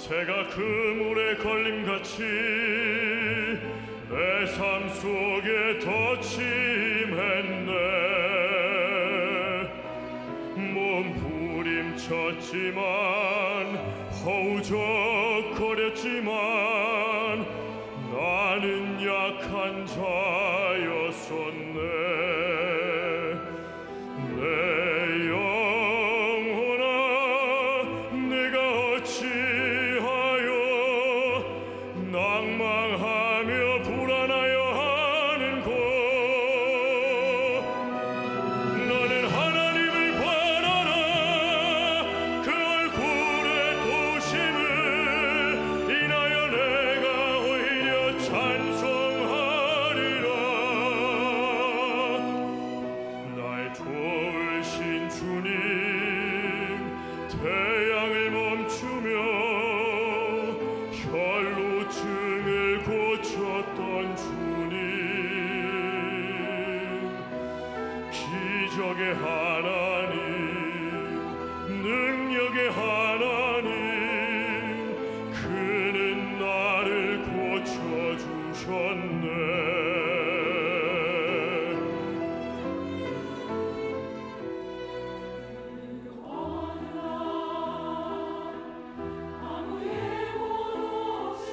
새가 그물에 걸림같이 내 삶 속에 덧침했네. 몸부림쳤지만 허우적거렸지만 나는 약한 자였었네. 내 영혼아, 내가 어찌하여 낭망하며 불안하여 하는고. 나는 하나님을 바라나 그 얼굴의 도심을 인하여 내가 오히려 찬송하리라. 날 도우신 주님, 태양을 멈추며 혈루증을 고쳤던 주님, 기적의 하나님, 능력의 하나님, 그는 나를 고쳐주셨네. 아무 예고 없이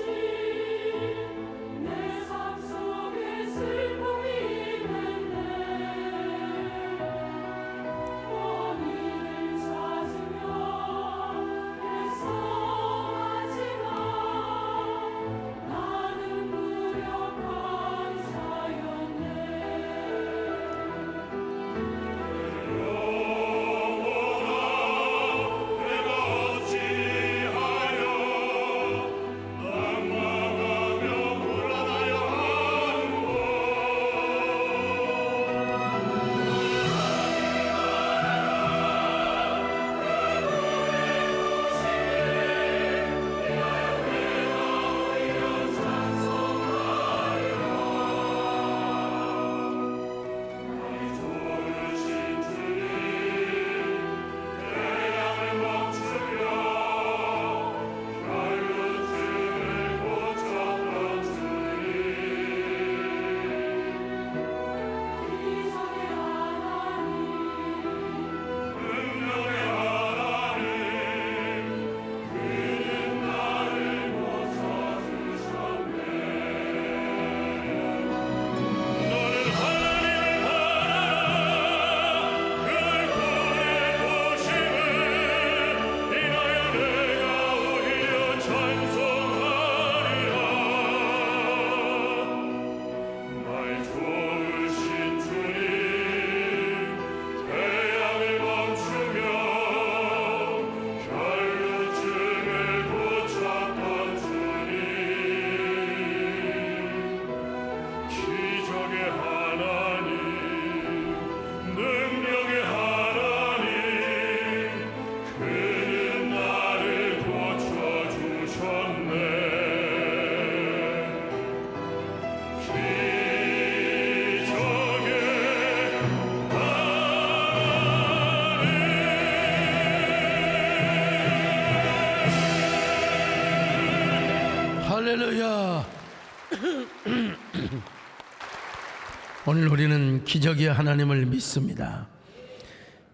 내 삶 속에 슬픔이 있는데 원인을 찾으며 애써하지만 나는 무력한 자였네. 내가 어찌하여 낭망하며 불안하여 하는고. 도우신 주님, 태양을 멈추며 혈루증을 고쳤던 주님, 기적의 하나님, 능력의 하나님, 그는 나를 고쳐주셨네. 너는 하나님을 바라라 그 얼굴의 도심을 인하여 내가 오히려 찬송하리라. 날 도우신 주님, 태양을 멈추며 혈루증을 고쳤던 주님, 기적의 하나님, 능력의 하나님, 그는 나를 고쳐주셨네. 할렐루야. 오늘 우리는 기적의 하나님을 믿습니다.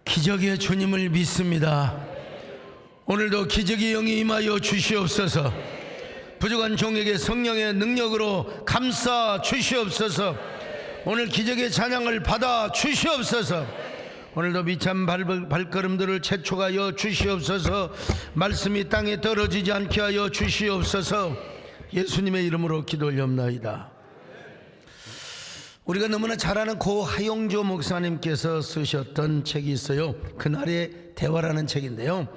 기적의 주님을 믿습니다. 오늘도 기적의 영이 임하여 주시옵소서. 부족한 종에게 성령의 능력으로 감싸 주시옵소서. 오늘 기적의 찬양을 받아 주시옵소서. 오늘도 미참 발걸음들을 재촉하여 주시옵소서. 말씀이 땅에 떨어지지 않게 하여 주시옵소서. 예수님의 이름으로 기도 올려옵나이다. 우리가 너무나 잘 아는 고 하용조 목사님께서 쓰셨던 책이 있어요. 그날의 대화라는 책인데요,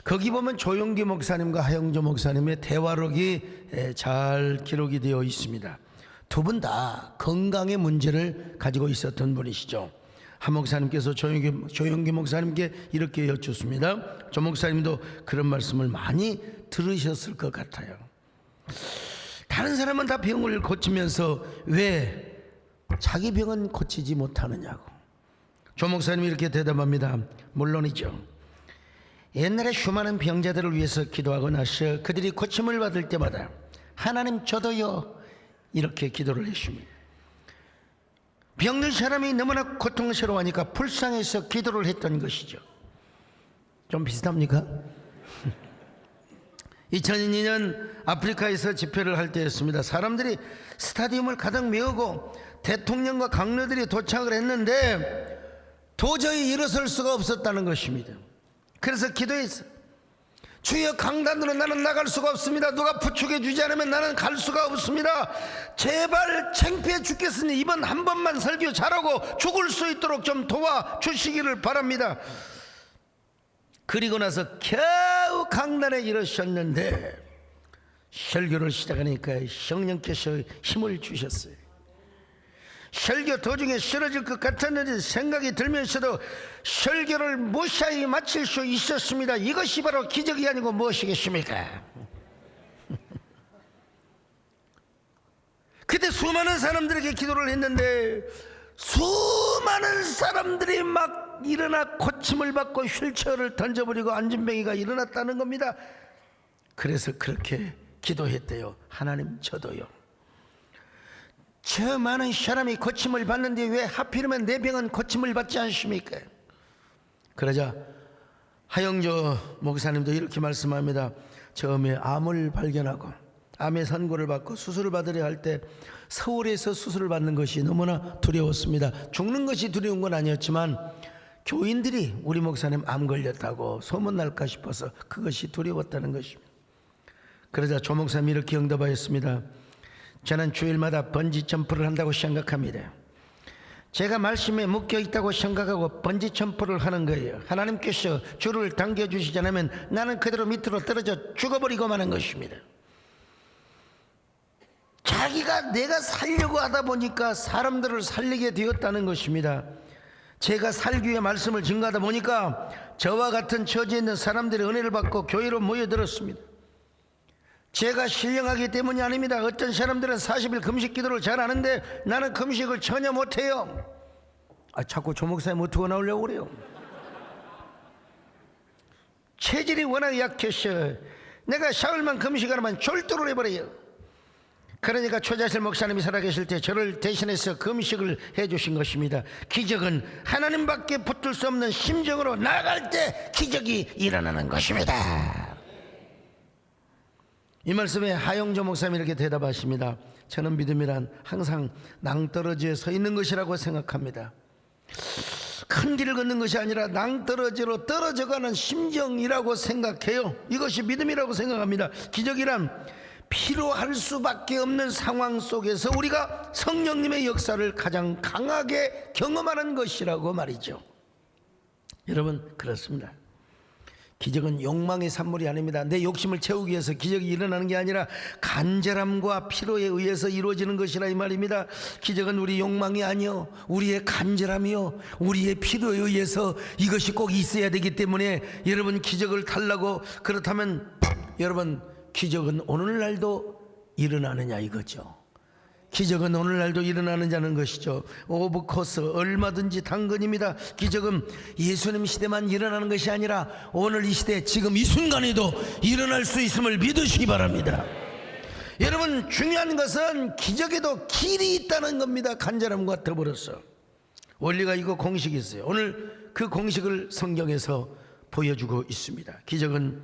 거기 보면 조용기 목사님과 하용조 목사님의 대화록이 잘 기록이 되어 있습니다. 두 분 다 건강의 문제를 가지고 있었던 분이시죠. 한 목사님께서 조용기 목사님께 이렇게 여쭙습니다. 조 목사님도 그런 말씀을 많이 들으셨을 것 같아요. 다른 사람은 다 병을 고치면서 왜 자기 병은 고치지 못하느냐고. 조 목사님이 이렇게 대답합니다. 물론이죠. 옛날에 수많은 병자들을 위해서 기도하고 나서 그들이 고침을 받을 때마다 하나님 저도요 이렇게 기도를 했습니다. 병든 사람이 너무나 고통스러워하니까 불쌍해서 기도를 했던 것이죠. 좀 비슷합니까? 2002년 아프리카에서 집회를 할 때였습니다. 사람들이 스타디움을 가득 메우고 대통령과 강로들이 도착을 했는데 도저히 일어설 수가 없었다는 것입니다. 그래서 기도했어요. 주여, 강단으로 나는 나갈 수가 없습니다. 누가 부축해 주지 않으면 나는 갈 수가 없습니다. 제발 창피해 죽겠으니 이번 한 번만 설교 잘하고 죽을 수 있도록 좀 도와주시기를 바랍니다. 그리고 나서 겨우 강단에 이르셨는데 설교를 시작하니까 성령께서 힘을 주셨어요. 설교 도중에 쓰러질 것 같았는데 생각이 들면서도 설교를 무사히 마칠 수 있었습니다. 이것이 바로 기적이 아니고 무엇이겠습니까? 그때 수많은 사람들에게 기도를 했는데 수많은 사람들이 막 일어나 고침을 받고 휠체어를 던져버리고 안진뱅이가 일어났다는 겁니다. 그래서 그렇게 기도했대요. 하나님 저도요. 저 많은 사람이 고침을 받는데 왜 하필이면 내 병은 고침을 받지 않습니까? 그러자 하영조 목사님도 이렇게 말씀합니다. 처음에 암을 발견하고 암의 선고를 받고 수술을 받으려 할 때 서울에서 수술을 받는 것이 너무나 두려웠습니다. 죽는 것이 두려운 건 아니었지만 교인들이 우리 목사님 암 걸렸다고 소문날까 싶어서 그것이 두려웠다는 것입니다. 그러자 조 목사님이 이렇게 응답하였습니다. 저는 주일마다 번지 점프를 한다고 생각합니다. 제가 말씀에 묶여 있다고 생각하고 번지 점프를 하는 거예요. 하나님께서 줄을 당겨주시지 않으면 나는 그대로 밑으로 떨어져 죽어버리고 마는 것입니다. 자기가 내가 살려고 하다 보니까 사람들을 살리게 되었다는 것입니다. 제가 살기 위해 말씀을 증거하다 보니까 저와 같은 처지에 있는 사람들이 은혜를 받고 교회로 모여들었습니다. 제가 신령하기 때문이 아닙니다. 어떤 사람들은 40일 금식 기도를 잘 하는데 나는 금식을 전혀 못해요. 자꾸 조 목사님 어떻게 나오려고 그래요? 체질이 워낙 약해서 내가 사흘만 금식하면 졸도를 해버려요. 그러니까 초자실 목사님이 살아계실 때 저를 대신해서 금식을 해주신 것입니다. 기적은 하나님밖에 붙들 수 없는 심정으로 나아갈 때 기적이 일어나는 것입니다. 이 말씀에 하영조 목사님이 이렇게 대답하십니다. 저는 믿음이란 항상 낭떠러지에 서 있는 것이라고 생각합니다. 큰 길을 걷는 것이 아니라 낭떠러지로 떨어져가는 심정이라고 생각해요. 이것이 믿음이라고 생각합니다. 기적이란 필요할 수밖에 없는 상황 속에서 우리가 성령님의 역사를 가장 강하게 경험하는 것이라고 말이죠. 여러분, 그렇습니다. 기적은 욕망의 산물이 아닙니다. 내 욕심을 채우기 위해서 기적이 일어나는 게 아니라 간절함과 필요에 의해서 이루어지는 것이라 이 말입니다. 기적은 우리 욕망이 아니요, 우리의 간절함이요, 우리의 필요에 의해서 이것이 꼭 있어야 되기 때문에 여러분 기적을 달라고 그렇다면 여러분 기적은 오늘날도 일어나느냐 이거죠. 기적은 오늘날도 일어나느냐는 것이죠. 오브 코스 얼마든지 당근입니다. 기적은 예수님 시대만 일어나는 것이 아니라 오늘 이 시대 지금 이 순간에도 일어날 수 있음을 믿으시기 바랍니다. 여러분, 중요한 것은 기적에도 길이 있다는 겁니다. 간절함과 더불어서 원리가 있고 공식이 있어요. 오늘 그 공식을 성경에서 보여주고 있습니다. 기적은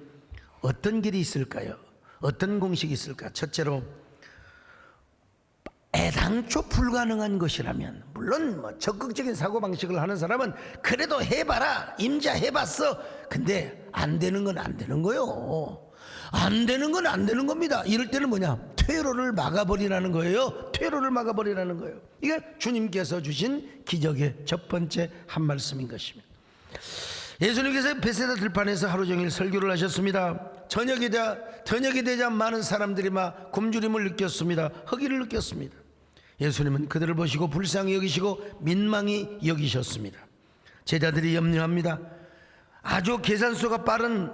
어떤 길이 있을까요? 어떤 공식이 있을까? 첫째로 애당초 불가능한 것이라면, 물론 적극적인 사고방식을 하는 사람은 그래도 해봐라, 임자해봤어. 근데 안 되는 건 안 되는 거요. 안 되는 건 안 되는 겁니다. 이럴 때는 뭐냐? 퇴로를 막아버리라는 거예요. 퇴로를 막아버리라는 거예요. 이게 주님께서 주신 기적의 첫 번째 한 말씀인 것입니다. 예수님께서 베세다 들판에서 하루 종일 설교를 하셨습니다. 저녁이 되자 많은 사람들이 막 굶주림을 느꼈습니다. 허기를 느꼈습니다. 예수님은 그들을 보시고 불쌍히 여기시고 민망히 여기셨습니다. 제자들이 염려합니다. 아주 계산수가 빠른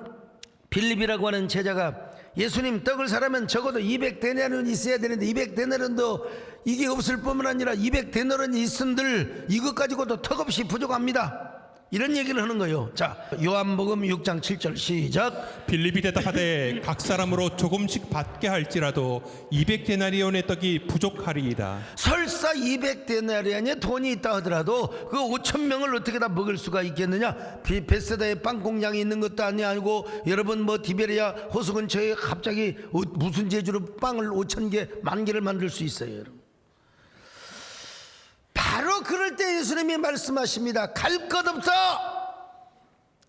빌립이라고 하는 제자가 예수님, 떡을 사려면 적어도 200데나리온이 있어야 되는데 200데나리온도 이게 없을 뿐만 아니라 200데나리온이 있은들 이것 가지고도 턱없이 부족합니다. 이런 얘기를 하는 거예요. 자, 요한복음 6장 7절 시작. 빌립이 대답하되 각 사람으로 조금씩 받게 할지라도 200데나리온의 떡이 부족하리이다. 설사 200데나리온의 돈이 있다 하더라도 그 5,000명을 어떻게 다 먹을 수가 있겠느냐? 베세다에 빵 공장이 있는 것도 아니고 여러분 뭐 디베리아 호수 근처에 갑자기 무슨 재주로 빵을 5,000개, 10,000개를 만들 수 있어요, 여러분. 바로 그럴 때 예수님이 말씀하십니다. 갈 것 없다.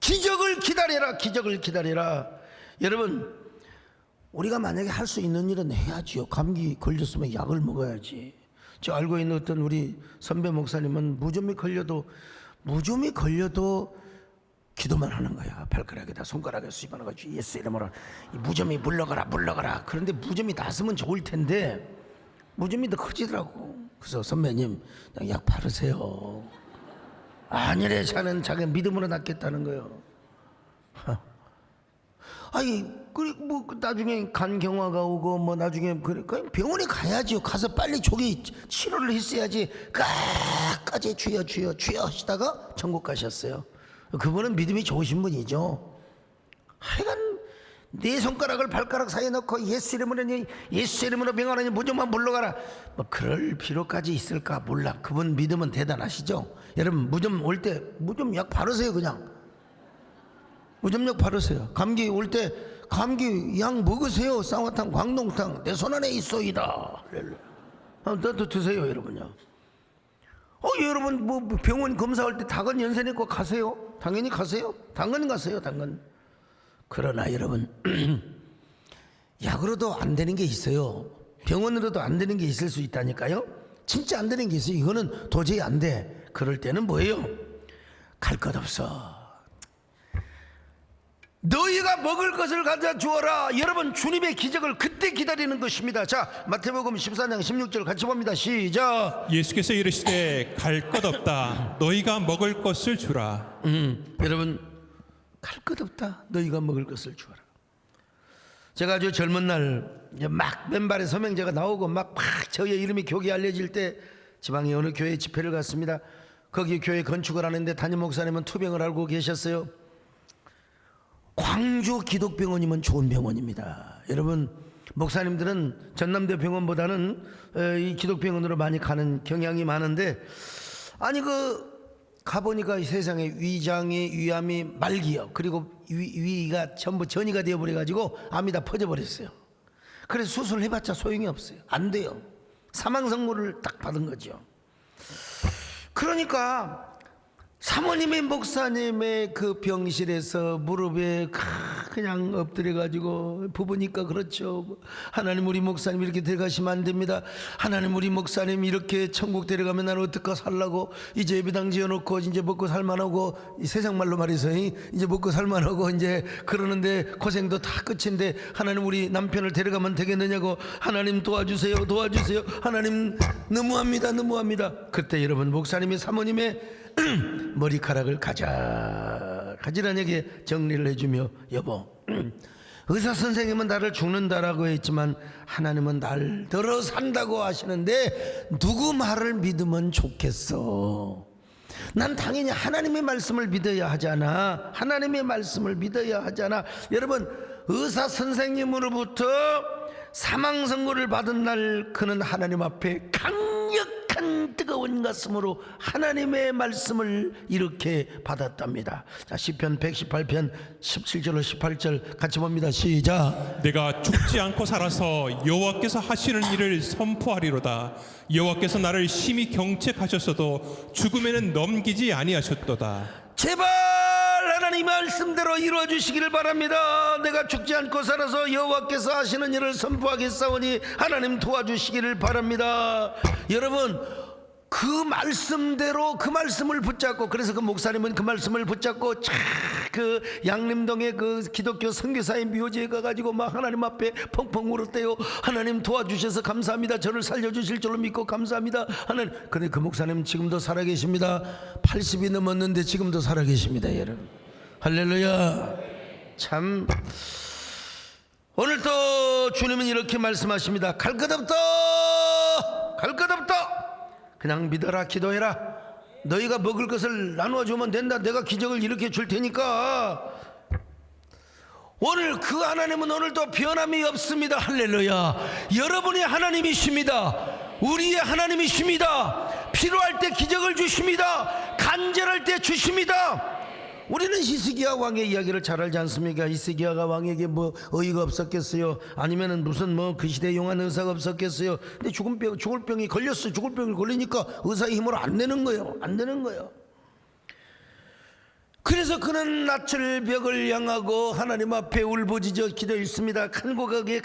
기적을 기다려라. 기적을 기다려라. 여러분, 우리가 만약에 할 수 있는 일은 해야지요. 감기 걸렸으면 약을 먹어야지. 저 알고 있는 어떤 우리 선배 목사님은 무좀이 걸려도 기도만 하는 거야. 발가락에다 손가락에 수입하나가지고 예수 이름으로 이 무좀이 물러가라. 그런데 무좀이 났으면 좋을 텐데 무좀이 더 커지더라고. 그래서 선배님 그냥 약 바르세요. 아니래, 자기 믿음으로 낫겠다는 거예요. 아니 뭐 나중에 간경화가 오고 뭐 나중에 그냥 병원에 가야지요. 가서 빨리 조기 치료를 했어야지. 끝까지 주여 하시다가 천국 가셨어요. 그분은 믿음이 좋으신 분이죠. 하여간 네 손가락을 발가락 사이에 넣고 예수 이름으로 명하노니 무좀만 물러가라. 뭐 그럴 필요까지 있을까 몰라. 그분 믿음은 대단하시죠. 여러분 무좀 올 때 무좀 약 바르세요. 그냥 무좀 약 바르세요. 감기 올 때 감기 약 먹으세요. 쌍화탕 광동탕 내 손 안에 있소이다. 너도 드세요, 여러분요. 여러분 뭐 병원 검사할 때 당근 연세내고 가세요. 당연히 가세요. 당근 가세요. 당근. 그러나 여러분 약으로도 안 되는 게 있어요. 병원으로도 안 되는 게 있을 수 있다니까요. 진짜 안 되는 게 있어요. 이거는 도저히 안 돼. 그럴 때는 뭐예요? 갈 것 없어. 너희가 먹을 것을 가져 주어라. 여러분 주님의 기적을 그때 기다리는 것입니다. 자, 마태복음 14장 16절 같이 봅니다. 시작. 예수께서 이르시되 갈 것 없다. 너희가 먹을 것을 주라. 여러분 갈 것 없다. 너희가 먹을 것을 주어라. 제가 아주 젊은 날 막 맨발의 서명제가 나오고 막 저의 이름이 교계에 알려질 때 지방의 어느 교회 집회를 갔습니다. 거기 교회 건축을 하는데 담임 목사님은 투병을 앓고 계셨어요. 광주 기독병원이면 좋은 병원입니다. 여러분 목사님들은 전남대 병원보다는 이 기독병원으로 많이 가는 경향이 많은데 아니 가보니까 세상에 위장이 위암이 말기요. 그리고 위가 전부 전이가 되어버려가지고 암이 다 퍼져버렸어요. 그래서 수술을 해봤자 소용이 없어요. 안 돼요. 사망선고를 딱 받은 거죠. 그러니까 사모님의 목사님의 그 병실에서 무릎에 그냥 엎드려가지고 부부니까 그렇죠. 하나님 우리 목사님 이렇게 데려가시면 안 됩니다. 하나님 우리 목사님 이렇게 천국 데려가면 나는 어떡하 살라고 이제 예배당 지어놓고 이제 먹고 살만하고 세상 말로 말해서 이제 먹고 살만하고 이제 그러는데 고생도 다 끝인데 하나님 우리 남편을 데려가면 되겠느냐고 하나님 도와주세요. 하나님 너무합니다. 그때 여러분 목사님이 사모님의 머리카락을 가지런하게 정리를 해주며 여보 의사 선생님은 나를 죽는다라고 했지만 하나님은 날 들어 산다고 하시는데 누구 말을 믿으면 좋겠어. 난 당연히 하나님의 말씀을 믿어야 하잖아. 여러분 의사 선생님으로부터 사망 선고를 받은 날 그는 하나님 앞에 강력한 뜨거운 가슴으로 하나님의 말씀을 이렇게 받았답니다. 자, 시편 118편 17절로 18절 같이 봅니다. 시작. 내가 죽지 않고 살아서 여호와께서 하시는 일을 선포하리로다. 여호와께서 나를 심히 경책하셨어도 죽음에는 넘기지 아니하셨도다. 제발 하나님 말씀대로 이루어 주시기를 바랍니다. 내가 죽지 않고 살아서 여호와께서 하시는 일을 선포하겠사오니 하나님 도와주시기를 바랍니다. 여러분 그 말씀대로 그 말씀을 붙잡고 그래서 그 목사님은 그 말씀을 붙잡고 그 양림동의 그 기독교 선교사의 묘지에 가가지고 막 하나님 앞에 펑펑 울었대요. 하나님 도와주셔서 감사합니다. 저를 살려주실 줄로 믿고 감사합니다. 하나님. 근데 그 목사님 지금도 살아계십니다. 80이 넘었는데 지금도 살아계십니다. 여러분 할렐루야. 참 오늘 또 주님은 이렇게 말씀하십니다. 갈 것 없다. 그냥 믿어라. 기도해라. 너희가 먹을 것을 나누어 주면 된다. 내가 기적을 일으켜 줄 테니까. 오늘 그 하나님은 오늘도 변함이 없습니다. 할렐루야. 여러분이 하나님이십니다. 우리의 하나님이십니다. 필요할 때 기적을 주십니다. 간절할 때 주십니다. 우리는 히스기야 왕의 이야기를 잘 알지 않습니까? 히스기야가 왕에게 뭐 어이가 없었겠어요? 아니면은 무슨 뭐 그 시대에 용한 의사가 없었겠어요? 근데 죽을 병이 걸렸어요. 죽을 병이 걸리니까 의사의 힘으로 안 되는 거예요. 안 되는 거예요. 그래서 그는 낯을 벽을 향하고 하나님 앞에 울부짖어 기도했습니다. 간곡하게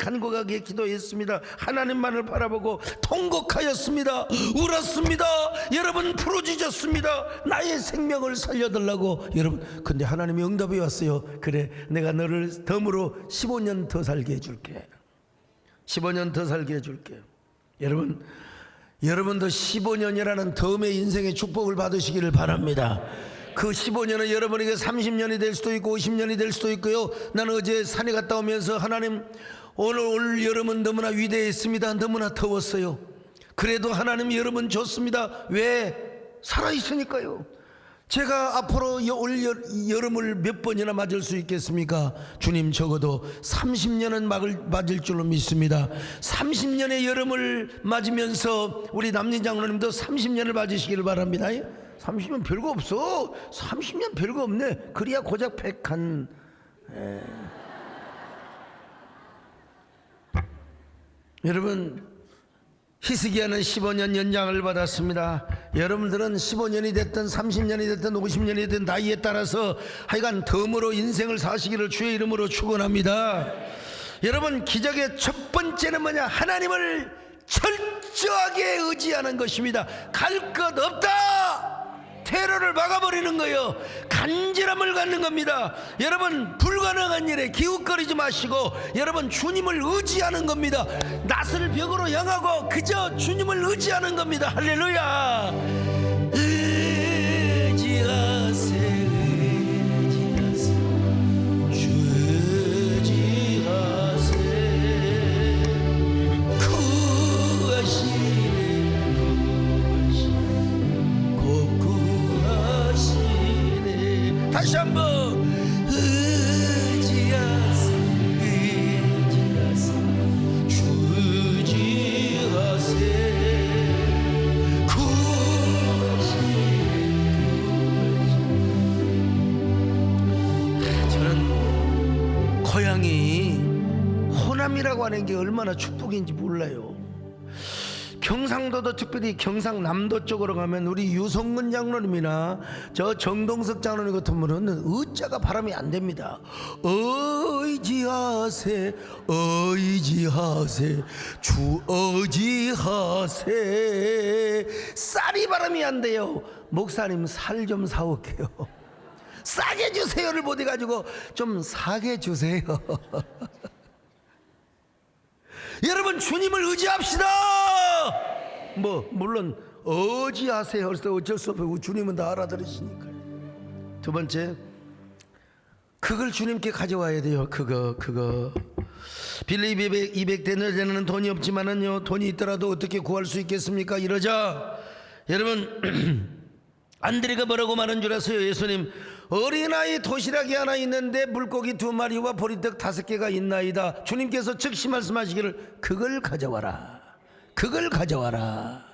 기도했습니다. 하나님만을 바라보고 통곡하였습니다. 울었습니다. 여러분, 부르짖었습니다. 나의 생명을 살려달라고. 여러분, 근데 하나님이 응답이 왔어요. 그래, 내가 너를 덤으로 15년 더 살게 해줄게. 15년 더 살게 해줄게. 여러분도 15년이라는 덤의 인생의 축복을 받으시기를 바랍니다. 그 15년은 여러분에게 30년이 될 수도 있고 50년이 될 수도 있고요. 나는 어제 산에 갔다 오면서 하나님, 오늘 올 여름은 너무나 위대했습니다. 너무나 더웠어요. 그래도 하나님 여름은 좋습니다. 왜? 살아있으니까요. 제가 앞으로 올 여름을 몇 번이나 맞을 수 있겠습니까? 주님, 적어도 30년은 맞을 줄로 믿습니다. 30년의 여름을 맞으면서 우리 남진 장로님도 30년을 맞으시기를 바랍니다. 30년 별거 없어. 30년 별거 없네. 그래야 고작 100한. 여러분, 히스기야는 15년 연장을 받았습니다. 여러분들은 15년이 됐든 30년이 됐든 50년이 됐든 나이에 따라서 하여간 덤으로 인생을 사시기를 주의 이름으로 축원합니다. 여러분, 기적의 첫 번째는 뭐냐? 하나님을 철저하게 의지하는 것입니다. 갈 것 없다. 테러를 막아버리는 거예요. 간절함을 갖는 겁니다. 여러분, 불가능한 일에 기웃거리지 마시고 여러분, 주님을 의지하는 겁니다. 낯을 벽으로 향하고 그저 주님을 의지하는 겁니다. 할렐루야. 의지하세, 주 의지하세. 다시 한번 의지하세, 주 의지하세. 저는 고향이 호남이라고 하는 게 얼마나 축복인지 몰라요. 경상도도 특별히 경상남도 쪽으로 가면 우리 유성근 장로님이나 저 정동석 장로님 같은 분은 의자가 발음이 안 됩니다. 의지하세, 의지하세, 주 의지하세. 쌀이 발음이 안 돼요. 목사님, 살 좀 사올게요. 싸게 주세요를 못 해가지고 좀 사게 주세요. 여러분, 주님을 의지합시다. 물론 의지하세요. 그래서 어쩔 수 없어요. 주님은 다 알아들으시니까요. 두 번째, 그걸 주님께 가져와야 돼요. 그거 빌리 200데나리는 돈이 없지만은요, 돈이 있더라도 어떻게 구할 수 있겠습니까? 이러자 여러분, 안드레가 뭐라고 말한 줄 아세요? 예수님, 어린아이 도시락이 하나 있는데 물고기 2마리와 보리떡 5개가 있나이다. 주님께서 즉시 말씀하시기를 그걸 가져와라. 그걸 가져와라.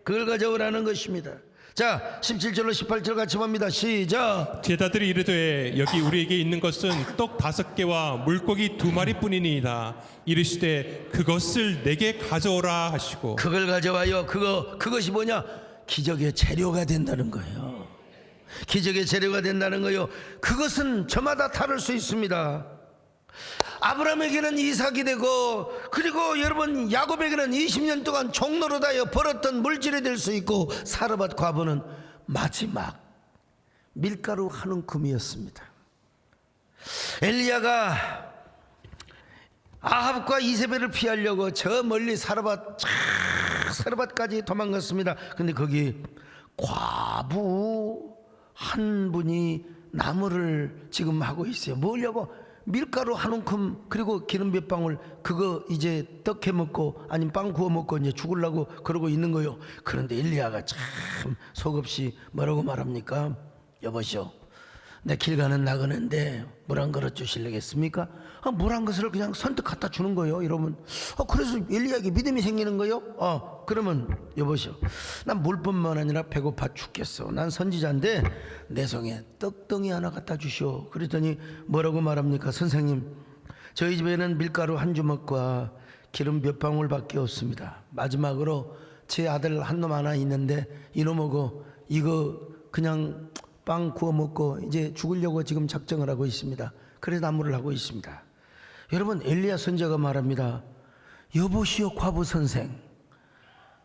그걸 가져오라는 것입니다. 자, 17절로 18절 같이 봅니다. 시작. 제자들이 이르되 여기 우리에게 있는 것은 떡 5개와 물고기 2마리뿐이니이다. 이르시되 그것을 내게 가져오라 하시고. 그걸 가져와요. 그것이 뭐냐? 기적의 재료가 된다는 거예요. 기적의 재료가 된다는 거예요. 그것은 저마다 다를 수 있습니다. 아브라함에게는 이삭이 되고, 그리고 여러분 야곱에게는 20년 동안 종노릇하여 벌었던 물질이 될 수 있고, 사르밧 과부는 마지막 밀가루 한 움큼이었습니다. 엘리야가 아합과 이세벨을 피하려고 저 멀리 사르밧까지 도망갔습니다. 근데 거기 과부 한 분이 나무를 지금 하고 있어요. 뭐려고? 밀가루 한 움큼 그리고 기름 몇 방울 그거 이제 떡 해 먹고 아니면 빵 구워 먹고 이제 죽으려고 그러고 있는 거요. 그런데 엘리야가 참 속없이 뭐라고 말합니까? 여보시오, 내 길 가는 나그네인데 물 한 그릇 주실래겠습니까? 물 한 그릇을 그냥 선뜻 갖다 주는 거예요. 여러분, 그래서 엘리야에게 믿음이 생기는 거예요. 그러면 여보시오, 난 물뿐만 아니라 배고파 죽겠어. 난 선지자인데 내 성에 떡덩이 하나 갖다 주시오. 그랬더니 뭐라고 말합니까? 선생님, 저희 집에는 밀가루 한 주먹과 기름 몇 방울밖에 없습니다. 마지막으로 제 아들 한 놈 하나 있는데 이놈하고 이거 그냥 빵 구워 먹고 이제 죽으려고 지금 작정을 하고 있습니다. 그래서 나무를 하고 있습니다. 여러분, 엘리야 선지자가 말합니다. 여보시오 과부 선생,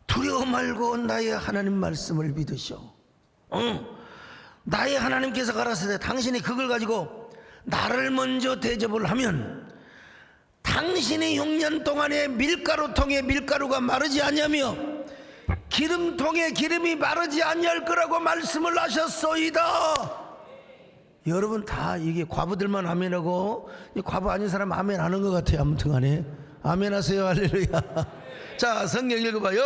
두려워 말고 나의 하나님 말씀을 믿으시오. 나의 하나님께서 가라사대 당신이 그걸 가지고 나를 먼저 대접을 하면 당신이 6년 동안에 밀가루통에 밀가루가 마르지 않냐며 기름통에 기름이 마르지 아니할 거라고 말씀을 하셨소이다. 여러분, 다 이게 과부들만 아멘하고 과부 아닌 사람 아멘 하는 것 같아요. 아무튼 간에 아멘 하세요. 할렐루야. 자, 성경 읽어봐요.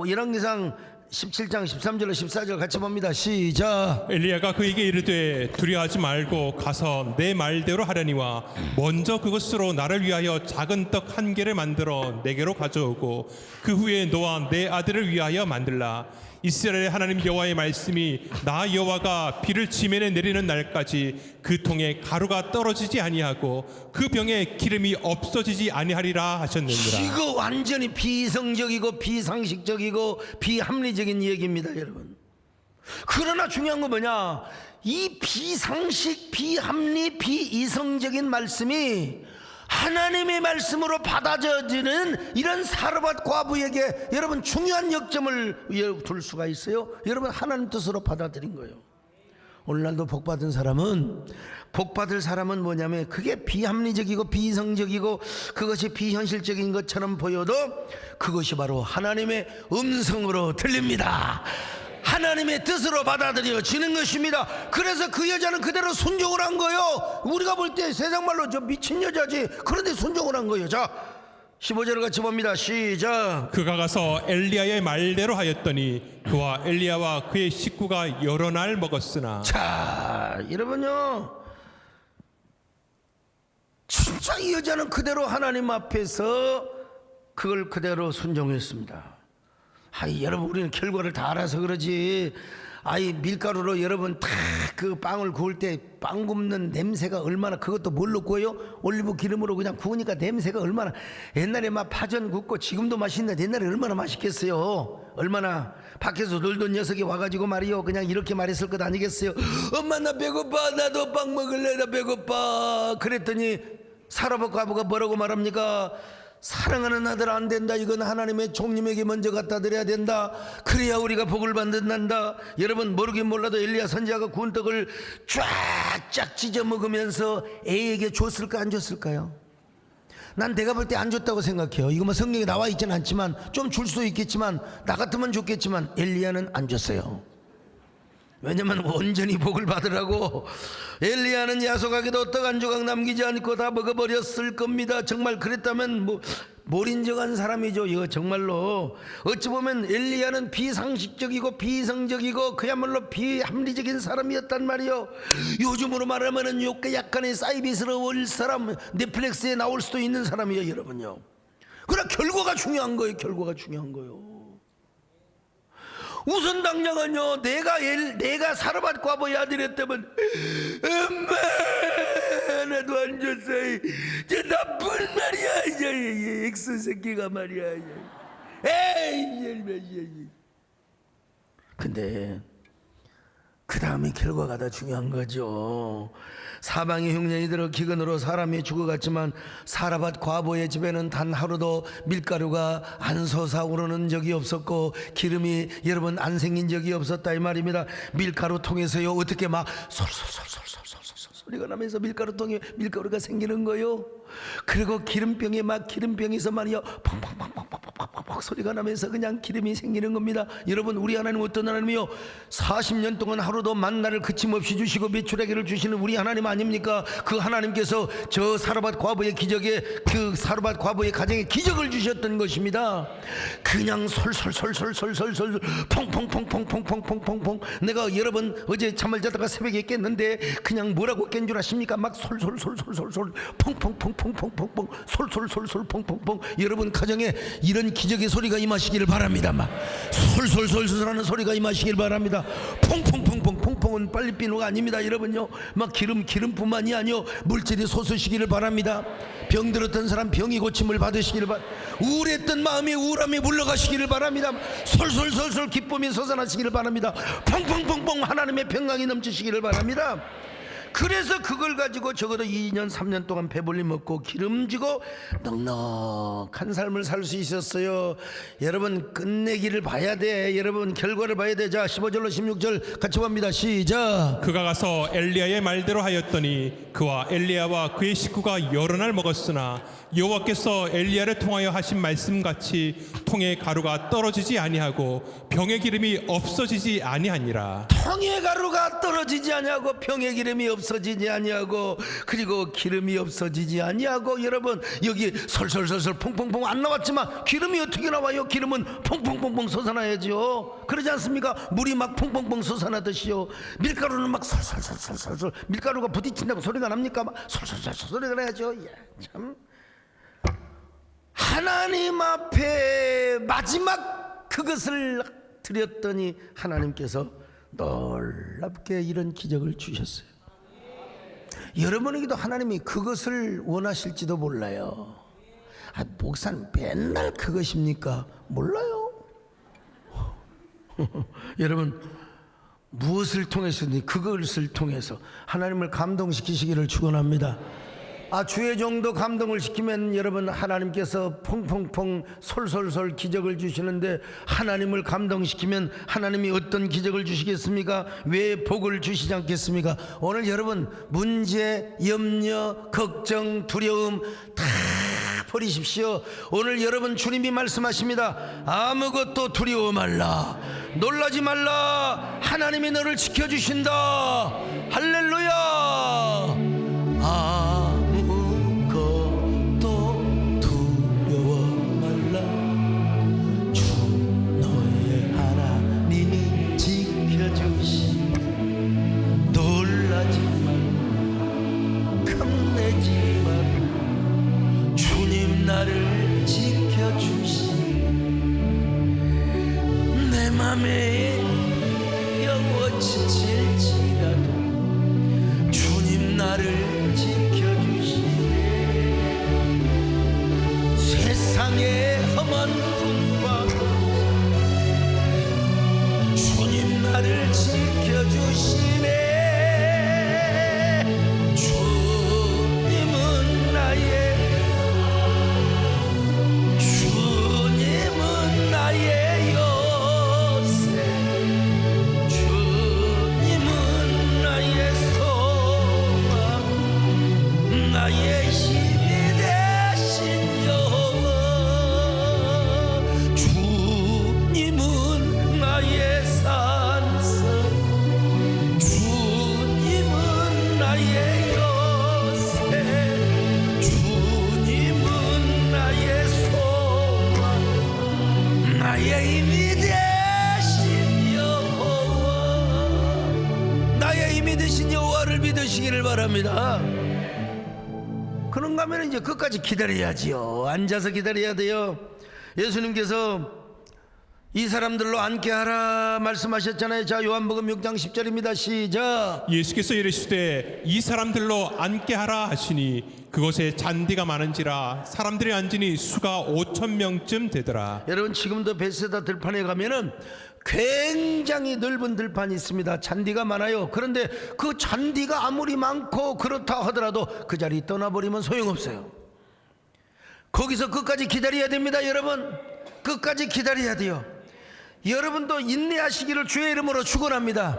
열왕기상 17장 13절로 14절 같이 봅니다. 시작. 엘리야가 그에게 이르되 두려워하지 말고 가서 내 말대로 하려니와 먼저 그것으로 나를 위하여 작은 떡 한 개를 만들어 내게로 가져오고 그 후에 너와 내 아들을 위하여 만들라. 이스라엘의 하나님 여호와의 말씀이 나 여호와가 비를 지면에 내리는 날까지 그 통에 가루가 떨어지지 아니하고 그 병에 기름이 없어지지 아니하리라 하셨느니라. 이거 완전히 비이성적이고 비상식적이고 비합리적인 얘기입니다, 여러분. 그러나 중요한 건 뭐냐? 이 비상식, 비합리, 비이성적인 말씀이 하나님의 말씀으로 받아들여지는 이런 사르밧 과부에게 여러분 중요한 역점을 둘 수가 있어요. 여러분, 하나님 뜻으로 받아들인 거예요. 오늘날도 복받은 사람은, 복받을 사람은 뭐냐면 그게 비합리적이고 비이성적이고 그것이 비현실적인 것처럼 보여도 그것이 바로 하나님의 음성으로 들립니다. 하나님의 뜻으로 받아들여지는 것입니다. 그래서 그 여자는 그대로 순종을 한 거예요. 우리가 볼 때 세상 말로 저 미친 여자지. 그런데 순종을 한 거예요. 자, 15절을 같이 봅니다. 시작. 그가 가서 엘리야의 말대로 하였더니 그와 엘리야와 그의 식구가 여러 날 먹었으나. 자, 여러분요, 진짜 이 여자는 그대로 하나님 앞에서 그걸 그대로 순종했습니다. 여러분, 우리는 결과를 다 알아서 그러지. 밀가루로 여러분 다 그 빵을 구울 때 빵 굽는 냄새가 얼마나, 그것도 뭘로 구워요? 올리브 기름으로 그냥 구우니까 냄새가 얼마나, 옛날에 막 파전 굽고 지금도 맛있는데 옛날에 얼마나 맛있겠어요. 얼마나 밖에서 놀던 녀석이 와가지고 말이요 그냥 이렇게 말했을 것 아니겠어요? 엄마 나 배고파, 나도 빵 먹을래, 나 배고파. 그랬더니 사르밧 과부가 뭐라고 말합니까? 사랑하는 아들 안 된다. 이건 하나님의 종님에게 먼저 갖다 드려야 된다. 그래야 우리가 복을 받는단다. 여러분, 모르긴 몰라도 엘리야 선지자가 구운 떡을 쫙쫙 찢어 먹으면서 애에게 줬을까 안 줬을까요? 난 내가 볼 때 안 줬다고 생각해요. 이거 뭐 성경에 나와 있지는 않지만 좀 줄 수도 있겠지만 나 같으면 줬겠지만 엘리야는 안 줬어요. 왜냐면 온전히 복을 받으라고. 엘리야는 야속하게도 떡 한 조각 남기지 않고 다 먹어버렸을 겁니다. 정말 그랬다면 몰인정한 사람이죠. 이거 정말로 어찌 보면 엘리야는 비상식적이고 비이성적이고 그야말로 비합리적인 사람이었단 말이요. 요즘으로 말하면 약간의 사이비스러울 사람, 넷플릭스에 나올 수도 있는 사람이에요, 여러분요. 그러나 결과가 중요한 거예요. 결과가 중요한 거예요. 우선 당장은요, 내가 사르밧 과부의 아들이었다면, 엄마, 나도 안 줬어요. 저 나쁜 말이야, 이 엑스 새끼가 말이야. 에이, 근데 그 다음에 결과가 더 중요한 거죠. 사방의 흉년이 들어 기근으로 사람이 죽어갔지만 사르밧 과부의 집에는 단 하루도 밀가루가 안 솟아오르는 적이 없었고 기름이 여러분 안 생긴 적이 없었다 이 말입니다. 밀가루 통에서요 어떻게 막 솔솔솔솔솔솔 소리가 나면서 밀가루통에 밀가루가 생기는 거요. 그리고 기름병에 막 기름병에서 말이요 팡팡팡팡팡팡팡 퍽퍽 소리가 나면서 그냥 기름이 생기는 겁니다. 여러분, 우리 하나님 어떤 하나님이요? 40년 동안 하루도 만나를 그침없이 주시고 메추라기를 주시는 우리 하나님 아닙니까? 그 하나님께서 저 사르밧 과부의 기적에, 그 사르밧 과부의 가정에 기적을 주셨던 것입니다. 그냥 솔솔솔솔솔솔솔 퐁퐁퐁퐁퐁퐁퐁퐁. 내가 여러분 어제 잠을 자다가 새벽에 깼는데 그냥 뭐라고 깬 줄 아십니까? 막 솔솔솔솔솔솔 퐁퐁퐁퐁퐁퐁 솔솔솔솔 퐁퐁퐁. 여러분 가정에 이런 기적의 소리가 임하시기를 바랍니다. 막 솔솔솔솔하는 소리가 임하시기를 바랍니다. 퐁퐁퐁퐁. 퐁퐁은 빨리 비누가 아닙니다. 여러분요, 막 기름뿐만이 아니요, 물질이 솟으시기를 바랍니다. 병 들었던 사람 병이 고침을 받으시기를 바랍니다. 우울했던 마음이 우울함이 물러가시기를 바랍니다. 솔솔솔솔 기쁨이 솟아나시기를 바랍니다. 퐁퐁퐁퐁 하나님의 평강이 넘치시기를 바랍니다. 그래서 그걸 가지고 적어도 2년 3년 동안 배불리 먹고 기름지고 넉넉한 삶을 살 수 있었어요. 여러분 끝내기를 봐야 돼. 여러분 결과를 봐야 돼. 자, 15절로 16절 같이 봅니다. 시작. 그가 가서 엘리야의 말대로 하였더니 그와 엘리야와 그의 식구가 여러 날 먹었으나 여호와께서 엘리야를 통하여 하신 말씀같이 통의 가루가 떨어지지 아니하고 병의 기름이 없어지지 아니하니라. 통의 가루가 떨어지지 아니하고 병의 기름이 없어지지 아니하고, 그리고 기름이 없어지지 아니하고. 여러분 여기 솔솔솔솔 퐁퐁퐁 안 나왔지만 기름이 어떻게 나와요? 기름은 퐁퐁퐁퐁 솟아나야죠. 그러지 않습니까? 물이 막 퐁퐁퐁 솟아나듯이요. 밀가루는 막 솔솔솔솔솔, 밀가루가 부딪힌다고 소리가 납니까? 막 솔솔솔 소리가 나야죠. 참, 하나님 앞에 마지막 그것을 드렸더니 하나님께서 놀랍게 이런 기적을 주셨어요. 여러분에게도 하나님이 그것을 원하실지도 몰라요. 목사님 맨날 그것입니까? 몰라요. 여러분 무엇을 통해서든지 그것을 통해서 하나님을 감동시키시기를 축원합니다. 주의 정도 감동을 시키면 여러분 하나님께서 퐁퐁퐁 솔솔솔 기적을 주시는데, 하나님을 감동시키면 하나님이 어떤 기적을 주시겠습니까? 왜 복을 주시지 않겠습니까? 오늘 여러분 문제, 염려, 걱정, 두려움 다 버리십시오. 오늘 여러분 주님이 말씀하십니다. 아무것도 두려워 말라, 놀라지 말라. 하나님이 너를 지켜주신다. 할렐루야. 나를 지켜주시니 내 맘에 영원 지칠지라도 주님 나를 지켜주시네. 세상의 험한 풍파 주님 나를 지켜주시네. 주님은 나의 믿으시기를 바랍니다. 그런가 하면 이제 끝까지 기다려야지요. 앉아서 기다려야 돼요. 예수님께서 이 사람들로 앉게 하라 말씀하셨잖아요. 자, 요한복음 6장 10절입니다. 시작. 예수께서 이르시되 이 사람들로 앉게 하라 하시니 그곳에 잔디가 많은지라 사람들이 앉으니 수가 5,000명쯤 되더라. 여러분 지금도 베세다 들판에 가면은 굉장히 넓은 들판이 있습니다. 잔디가 많아요. 그런데 그 잔디가 아무리 많고 그렇다 하더라도 그 자리 떠나버리면 소용없어요. 거기서 끝까지 기다려야 됩니다. 여러분 끝까지 기다려야 돼요. 여러분도 인내하시기를 주의 이름으로 축원합니다.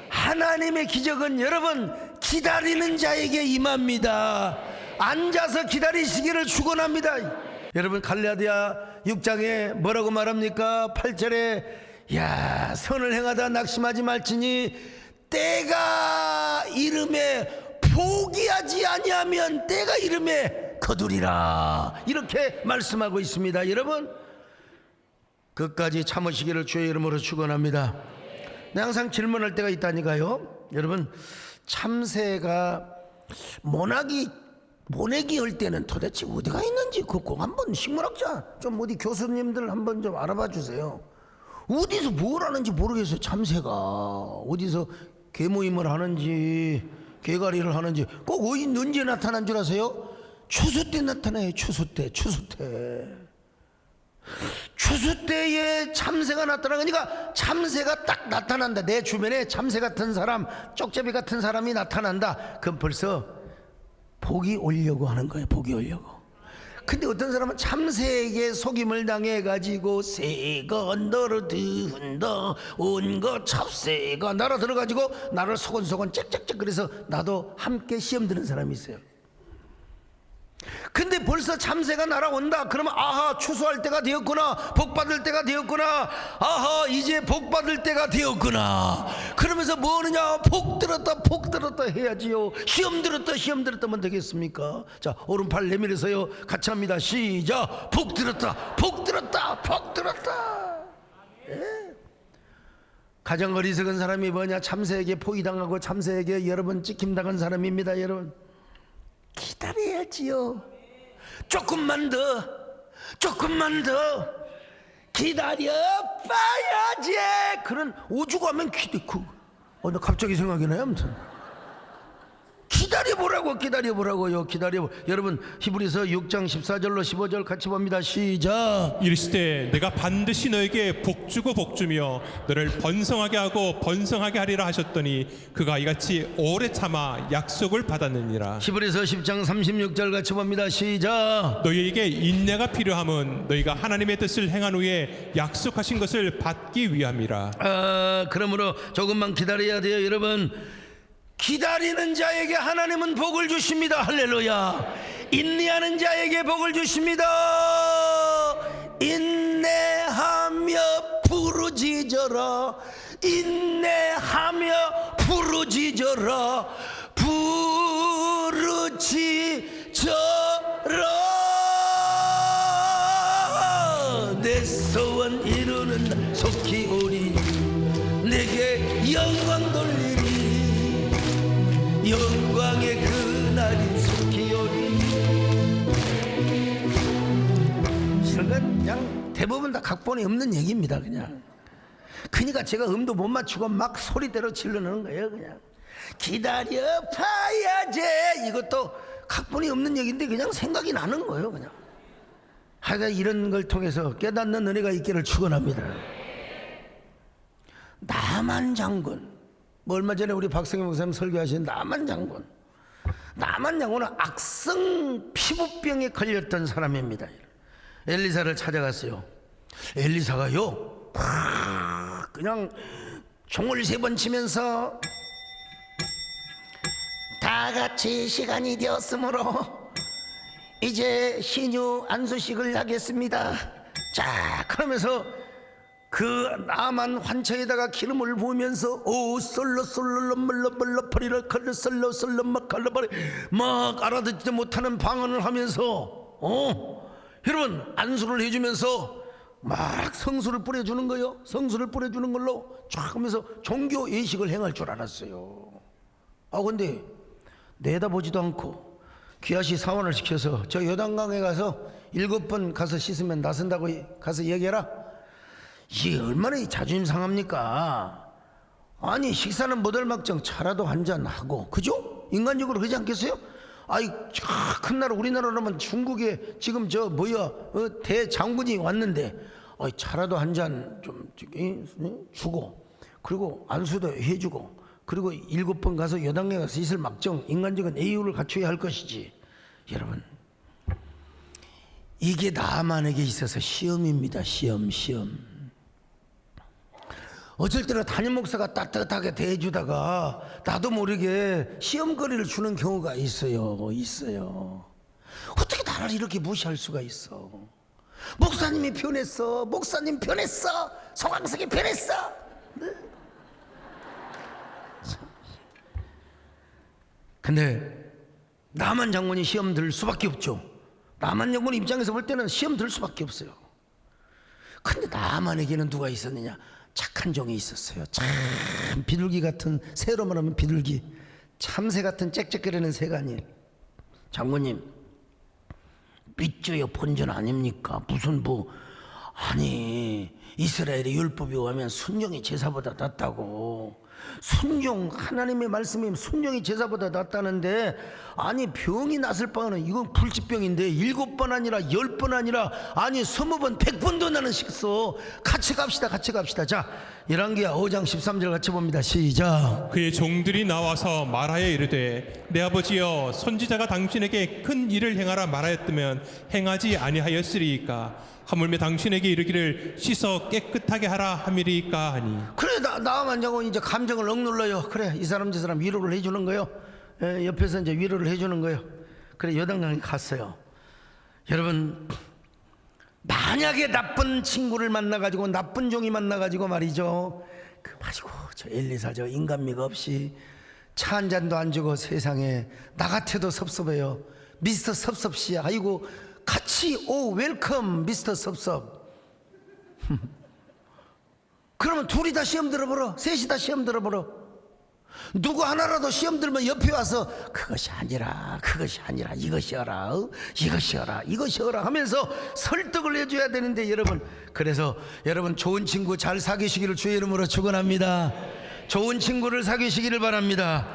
하나님의 기적은 여러분 기다리는 자에게 임합니다. 앉아서 기다리시기를 축원합니다. 여러분 갈라디아 6장에 뭐라고 말합니까? 8절에 야 선을 행하다 낙심하지 말지니 때가 이름에 포기하지 아니하면 때가 이름에 거두리라 이렇게 말씀하고 있습니다. 여러분 끝까지 참으시기를 주의 이름으로 축원합니다. 항상 질문할 때가 있다니까요. 여러분 참새가 모내기 할 때는 도대체 어디가 있는지 꼭 한번 식물학자 좀 어디 교수님들 한번 좀 알아봐 주세요. 어디서 뭘 하는지 모르겠어요. 참새가 어디서 개모임을 하는지 개가리를 하는지 꼭 언제 나타난 줄 아세요? 추수 때 나타나요. 추수 때에 참새가 나타나니까 참새가 딱 나타난다. 내 주변에 참새 같은 사람, 쪽제비 같은 사람이 나타난다. 그럼 벌써 복이 오려고 하는 거예요. 복이 오려고. 근데 어떤 사람은 참새에게 속임을 당해가지고 새가 너를 드흔다 온거 참새가 날아 들어가지고 나를 소곤소곤 짹짹짹 그래서 나도 함께 시험 드는 사람이 있어요. 근데 벌써 참새가 날아온다 그러면 아하 추수할 때가 되었구나 복받을 때가 되었구나 아하 이제 복받을 때가 되었구나 그러면서 뭐느냐 복 들었다 해야지요. 시험 들었다면 되겠습니까? 자 오른팔 내밀어서요 같이 합니다. 시작. 복 들었다 예? 가장 어리석은 사람이 뭐냐? 참새에게 포위당하고 참새에게 여러 번 찍힘당한 사람입니다. 여러분 기다려야지요. 조금만 더 기다려 봐야지. 그런 오죽하면 나 갑자기 생각이 나요. 아무튼 기다려보라고요. 여러분 히브리서 6장 14절로 15절 같이 봅니다. 시작. 이르시되 내가 반드시 너에게 복주며 너를 번성하게 하고 번성하게 하리라 하셨더니 그가 이같이 오래 참아 약속을 받았느니라. 히브리서 10장 36절 같이 봅니다. 시작. 너희에게 인내가 필요함은 너희가 하나님의 뜻을 행한 후에 약속하신 것을 받기 위함이라. 그러므로 조금만 기다려야 돼요. 여러분 기다리는 자에게 하나님은 복을 주십니다. 할렐루야. 인내하는 자에게 복을 주십니다. 인내하며 부르짖어라 내 소원 이루는 날 속히 오리 내게 영광 돌리리 영광의 그날이 속히 오리. 이런 건 그냥 대부분 다 각본이 없는 얘기입니다. 그러니까 제가 음도 못 맞추고 막 소리대로 질러내는 거예요. 그냥 기다려 봐야지. 이것도 각본이 없는 얘기인데 그냥 생각이 나는 거예요. 그냥 하여간 이런 걸 통해서 깨닫는 은혜가 있기를 축원합니다. 나만 장군, 얼마 전에 우리 박성희 목사님 설교하신 나만 장군은 악성 피부병에 걸렸던 사람입니다. 엘리사를 찾아갔어요. 엘리사가요 그냥 종을 3번 치면서 다 같이 시간이 되었으므로 이제 신유 안수식을 하겠습니다. 자 그러면서 그 나만 환처에다가 기름을 부으면서 오 솔로 멀러 퍼리를 걸러 솔로 막 갈라버리 막 알아듣지 못하는 방언을 하면서 여러분 안수를 해주면서 막 성수를 뿌려주는 거요. 성수를 뿌려주는 걸로 쫙 하면서 종교 예식을 행할 줄 알았어요. 근데 내다보지도 않고 귀하시 사원을 시켜서 저 요단강에 가서 7번 가서 씻으면 나선다고 가서 얘기해라. 이게 얼마나 자존심 상합니까? 아니 식사는 못할 막정 차라도 한잔 하고 그죠? 인간적으로 그러지 않겠어요? 큰 나라 우리나라라면 중국에 지금 대장군이 왔는데 차라도 한잔 좀 주고 그리고 안수도 해주고 그리고 7번 가서 여당에 가서 있을 막정 인간적인 예의를 갖춰야 할 것이지. 여러분 이게 나만에게 있어서 시험입니다. 시험. 어쩔 때는 담임 목사가 따뜻하게 대해주다가 나도 모르게 시험거리를 주는 경우가 있어요. 어떻게 다 나를 이렇게 무시할 수가 있어? 목사님이 변했어. 목사님 변했어. 송광석이 변했어. 네? 근데 나만 장군이 시험 들 수밖에 없죠. 나만 장군 입장에서 볼 때는 시험 들 수밖에 없어요. 근데 나만에게는 누가 있었느냐? 착한 종이 있었어요. 참 비둘기 같은, 새로 말하면 비둘기, 참새 같은 짹짹거리는 새가 아니에요. 장군님, 믿죠요 본전 아닙니까? 무슨 아니 이스라엘의 율법에 의하면 순종이 제사보다 낫다고. 순종, 하나님의 말씀이 순종이 제사보다 낫다는데, 아니 병이 났을 바에는 이건 불치병인데 7번 아니라 10번 아니라 아니 20번 100번도 나는 식소. 같이 갑시다. 자, 열왕기하 5장 13절 같이 봅니다. 시작. 그의 종들이 나와서 말하여 이르되 내 아버지여 선지자가 당신에게 큰 일을 행하라 말하였으면 행하지 아니하였으리이까. 하물며 당신에게 이르기를 씻어 깨끗하게 하라 함이리이까 하니. 그래, 나만 장군 이제 감정을 억눌러요. 그래, 이 사람 저 사람 위로를 해주는 거요. 옆에서 이제 위로를 해주는 거요. 그래, 요단강에 갔어요. 여러분, 만약에 나쁜 친구를 만나가지고 나쁜 종이 만나가지고 말이죠, 가지고 저 엘리사 저 인간미가 없이 차 한 잔도 안 주고 세상에 나 같아도 섭섭해요. 미스터 섭섭씨, 아이고 같이 웰컴 미스터 섭섭. 그러면 둘이 다 시험 들어보러, 셋이 다 시험 들어보러. 누구 하나라도 시험 들면 옆에 와서 그것이 아니라 이것이 어라 하면서 설득을 해줘야 되는데, 여러분, 그래서 여러분 좋은 친구 잘 사귀시기를 주의 이름으로 축원합니다. 좋은 친구를 사귀시기를 바랍니다.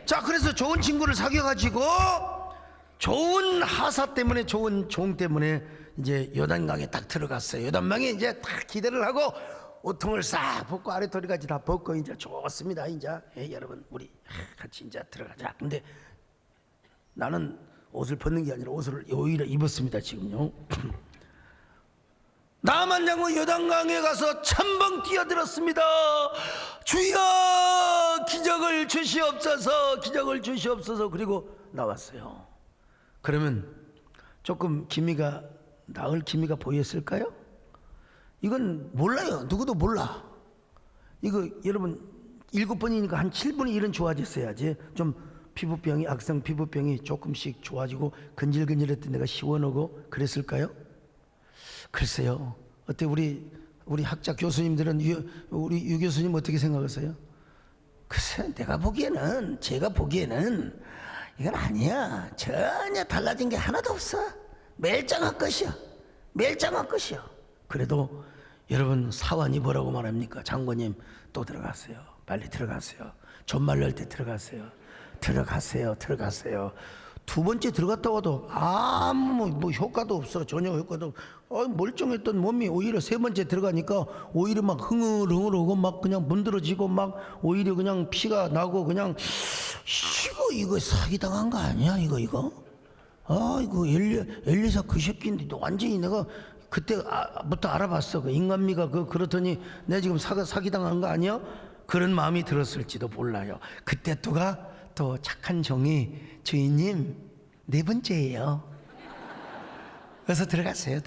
자, 그래서 좋은 친구를 사귀어가지고 좋은 하사 때문에, 좋은 종 때문에 이제 요단강에 딱 들어갔어요. 요단강에 이제 딱 기대를 하고 옷통을 싹 벗고 아래토리까지 다 벗고 이제 좋습니다. 이제 여러분 우리 같이 이제 들어가자. 근데 나는 옷을 벗는 게 아니라 옷을 오히려 입었습니다. 지금요. 나만 장군 요단강에 가서 천번 뛰어들었습니다. 주여 기적을 주시옵소서. 그리고 나왔어요. 그러면 조금 기미가 나을 기미가 보였을까요? 이건 몰라요. 누구도 몰라. 이거 여러분 7번이니까 한 7분의 1은 좋아졌어야지. 좀 피부병이, 악성 피부병이 조금씩 좋아지고 근질근질했던 내가 시원하고 그랬을까요? 글쎄요. 어때 우리 학자 교수님들은, 우리 유 교수님 어떻게 생각하세요? 글쎄, 제가 보기에는 이건 아니야. 전혀 달라진 게 하나도 없어. 멜장한 것이야. 그래도 여러분 사환이 뭐라고 말합니까? 장군님 또 들어가세요. 빨리 들어가세요. 존말날 때 들어가세요. 두 번째 들어갔다 와도 아무 효과도 없어. 전혀 효과도 없어. 멀쩡했던 몸이 오히려 세 번째 들어가니까 오히려 막 흥얼흥얼하고 막 그냥 문드러지고 막 오히려 그냥 피가 나고 그냥 이거 사기당한 거 아니야? 이거 엘리사 그 새끼인데 완전히 내가 그때부터 알아봤어. 그 인간미가 그렇더니 내가 지금 사기당한 거 아니야? 그런 마음이 들었을지도 몰라요. 그때 또 착한 종이 주인님 4번째예요. 그래서 들어가세요.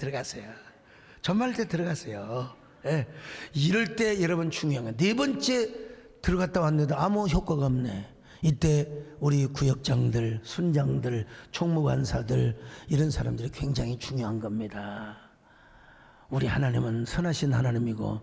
전말 때 들어가세요. 예. 이럴 때 여러분 중요한 건 4번째 들어갔다 왔는데 아무 효과가 없네. 이때 우리 구역장들, 순장들, 총무관사들 이런 사람들이 굉장히 중요한 겁니다. 우리 하나님은 선하신 하나님이고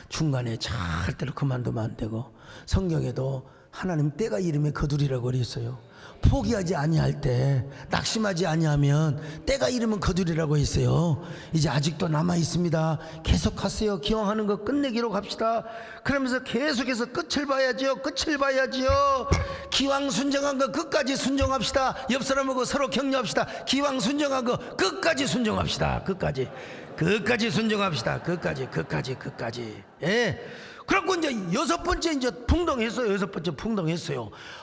중간에 절대로 그만두면 안 되고, 성경에도 하나님 때가 이름에 거두리라고 그랬어요. 포기하지 아니할 때, 낙심하지 아니하면 때가 이르면 거두리라고 했어요. 이제 아직도 남아 있습니다. 계속하세요. 기왕하는 거 끝내기로 갑시다. 그러면서 계속해서 끝을 봐야죠. 기왕 순종한 거 끝까지 순종합시다. 옆 사람하고 서로 격려합시다. 기왕 순종한 거 끝까지 순종합시다. 끝까지 순종합시다. 끝까지. 예. 그래갖고 이제 6번째 이제 풍덩했어요.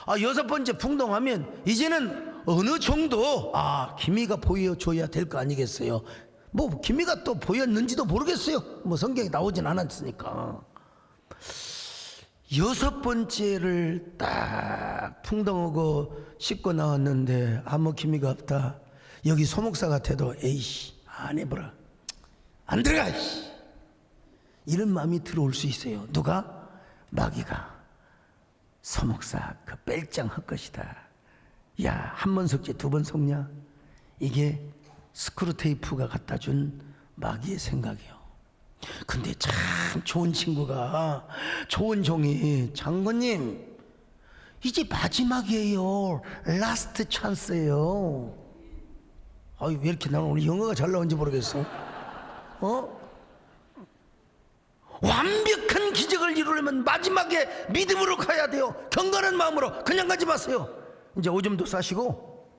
6번째 풍덩하면 이제는 어느 정도 기미가 보여줘야 될 거 아니겠어요? 기미가 또 보였는지도 모르겠어요. 성경에 나오진 않았으니까. 6번째를 딱 풍덩하고 씻고 나왔는데 아무 기미가 없다. 여기 소목사 같아도 에이씨 안 해보라, 안 들어가, 이씨. 이런 마음이 들어올 수 있어요. 누가? 마귀가. 소목사 그 뺄장 헛것이다. 야, 한 번 속지 두 번 속냐? 이게 스크루테이프가 갖다 준 마귀의 생각이요. 근데 참 좋은 친구가, 좋은 종이, 장군님 이제 마지막이에요, 라스트 찬스예요. 아유, 왜 이렇게 나는 오늘 영어가 잘 나온지 모르겠어. 완벽한 기적을 이루려면 마지막에 믿음으로 가야 돼요. 경건한 마음으로. 그냥 가지 마세요. 이제 오줌도 싸시고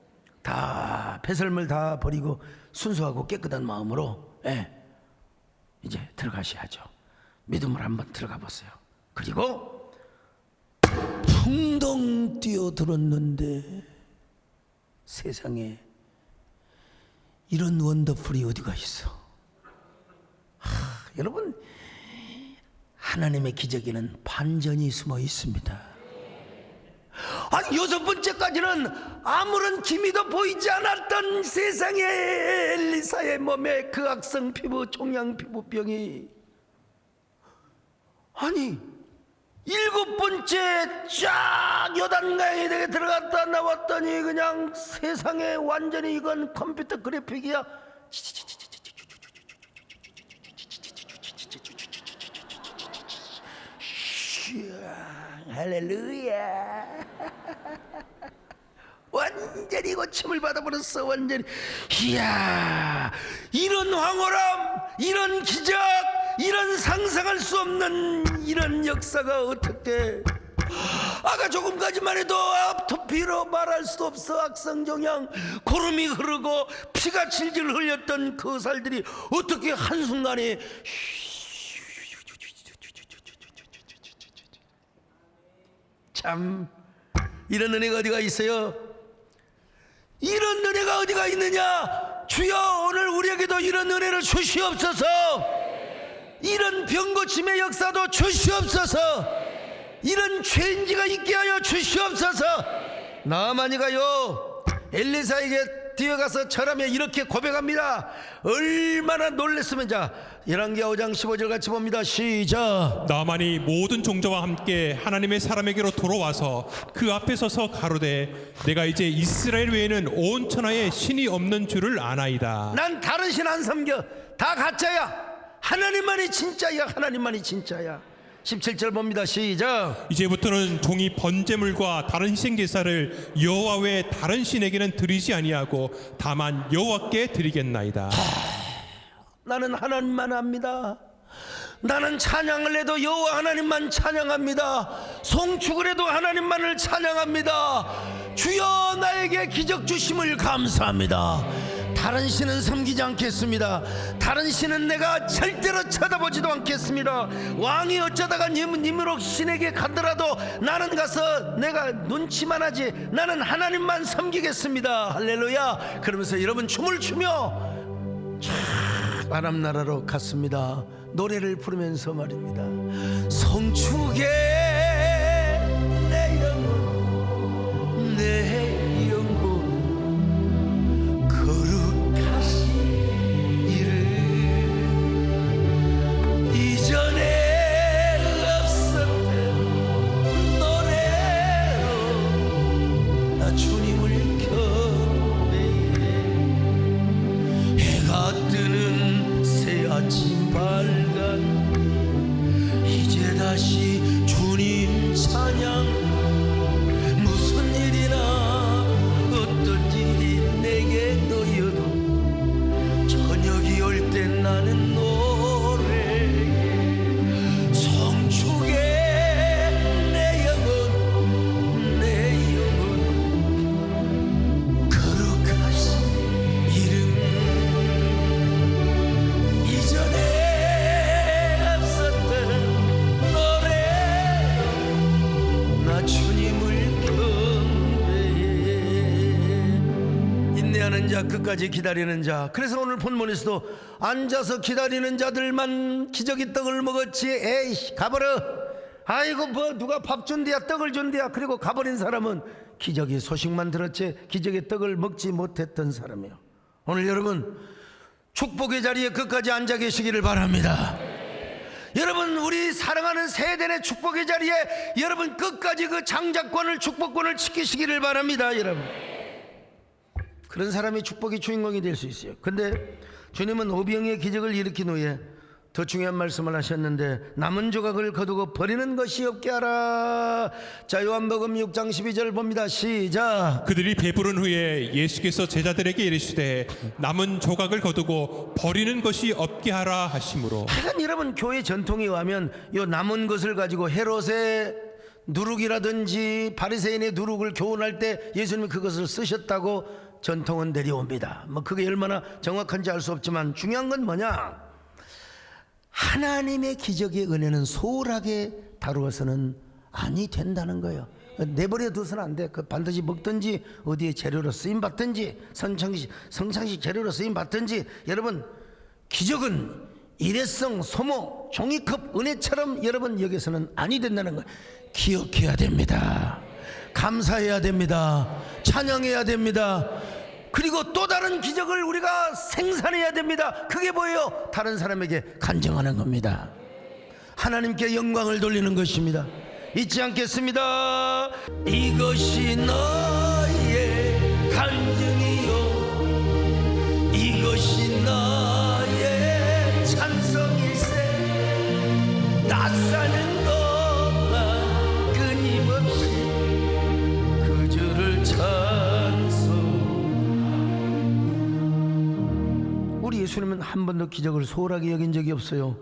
다 배설물 다 버리고 순수하고 깨끗한 마음으로, 이제 들어가셔야죠. 믿음으로 한번 들어가 보세요. 그리고 풍덩 뛰어들었는데 세상에 이런 원더풀이 어디가 있어. 여러분, 하나님의 기적에는 반전이 숨어 있습니다. 아니, 6번째까지는 아무런 기미도 보이지 않았던 세상의 엘리사의 몸에 그 악성 피부, 종양 피부병이, 아니 7번째 쫙 요단강에 들어갔다 나왔더니 그냥 세상에 완전히 이건 컴퓨터 그래픽이야. 할렐루야. 완전히 고침을 받아버렸어. 완전히. 이야, 이런 황홀함, 이런 기적, 이런 상상할 수 없는 이런 역사가 어떻게. 아까 조금까지만 해도 아토피로 말할 수 없어 악성종양, 고름이 흐르고 피가 질질 흘렸던 그 살들이 어떻게 한순간에 참, 이런 은혜가 어디가 있어요? 이런 은혜가 어디가 있느냐? 주여, 오늘 우리에게도 이런 은혜를 주시옵소서. 이런 병고침의 역사도 주시옵소서. 이런 죄인지가 있게 하여 주시옵소서. 나아마니가요, 엘리사에게 뛰어가서 절하며 이렇게 고백합니다. 얼마나 놀랬으면. 자, 열왕기하 5장 15절 같이 봅니다. 시작. 나만이 모든 종자와 함께 하나님의 사람에게로 돌아와서 그 앞에 서서 가로되 내가 이제 이스라엘 외에는 온 천하에 신이 없는 줄을 아나이다. 난 다른 신 안 섬겨. 다 가짜야. 하나님만이 진짜야. 하나님만이 진짜야. 17절 봅니다. 시작. 이제부터는 종이 번제물과 다른 희생 제사를 여호와 외 다른 신에게는 드리지 아니하고 다만 여호와께 드리겠나이다. 나는 하나님만 합니다. 나는 찬양을 해도 여호와 하나님만 찬양합니다. 송축을 해도 하나님만을 찬양합니다. 주여, 나에게 기적 주심을 감사합니다. 다른 신은 섬기지 않겠습니다. 다른 신은 내가 절대로 쳐다보지도 않겠습니다. 왕이 어쩌다가 니므록 신에게 가더라도 나는 가서 내가 눈치만 하지, 나는 하나님만 섬기겠습니다. 할렐루야. 그러면서 여러분 춤을 추며 아람나라로 갔습니다. 노래를 부르면서 말입니다. 성축에 내 영혼, 내 영혼 거룩하시기를. 이전에 없었던 노래로 나 주님을 경배해. 해가 뜨는 새 아침 밝은 이제 다시 주님 찬양. 무슨 일이나 어떤 일이 내게 놓여도 저녁이 올 때 나는 노래해. 성축에 내 영혼, 내 영혼 거룩하신 이름. 이전에 없었던 노래 나 주님을 경배해. 인내하는 자, 끝까지 기다리는 자. 그래서 오늘 본문에서도 앉아서 기다리는 자들만 기적의 떡을 먹었지, 에이 가버려, 아이고 뭐 누가 밥 준대야, 떡을 준대야. 그리고 가버린 사람은 기적의 소식만 들었지 기적의 떡을 먹지 못했던 사람이요. 오늘 여러분 축복의 자리에 끝까지 앉아 계시기를 바랍니다. 여러분 우리 사랑하는 세대의 축복의 자리에 여러분 끝까지 그 장자권을 축복권을 지키시기를 바랍니다. 여러분 그런 사람이 축복의 주인공이 될 수 있어요. 근데 주님은 오병이의 기적을 일으킨 후에 더 중요한 말씀을 하셨는데 남은 조각을 거두고 버리는 것이 없게 하라. 자, 요한복음 6장 12절 봅니다. 시작. 그들이 배부른 후에 예수께서 제자들에게 이르시되 남은 조각을 거두고 버리는 것이 없게 하라 하시므로. 하여간 여러분 교회 전통에 의하면 요 남은 것을 가지고 헤롯의 누룩이라든지 바리새인의 누룩을 교훈할 때 예수님이 그것을 쓰셨다고 전통은 내려옵니다. 뭐 그게 얼마나 정확한지 알 수 없지만 중요한 건 뭐냐? 하나님의 기적의 은혜는 소홀하게 다루어서는 아니 된다는 거예요. 내버려 두서는 안 돼. 그 반드시 먹든지 어디에 재료로 쓰임 받든지 성찬식 재료로 쓰임 받든지. 여러분 기적은 일회성, 소모, 종이컵, 은혜처럼 여러분 여기서는 아니 된다는 거예요. 기억해야 됩니다. 감사해야 됩니다. 찬양해야 됩니다. 그리고 또 다른 기적을 우리가 생산해야 됩니다. 그게 뭐예요? 다른 사람에게 간증하는 겁니다. 하나님께 영광을 돌리는 것입니다. 잊지 않겠습니다. 이것이 나의 간증이요 이것이 나의 찬송일세. 낯사는 동안 끊임없이 그 주를 우리 예수님은 한 번도 기적을 소홀하게 여긴 적이 없어요.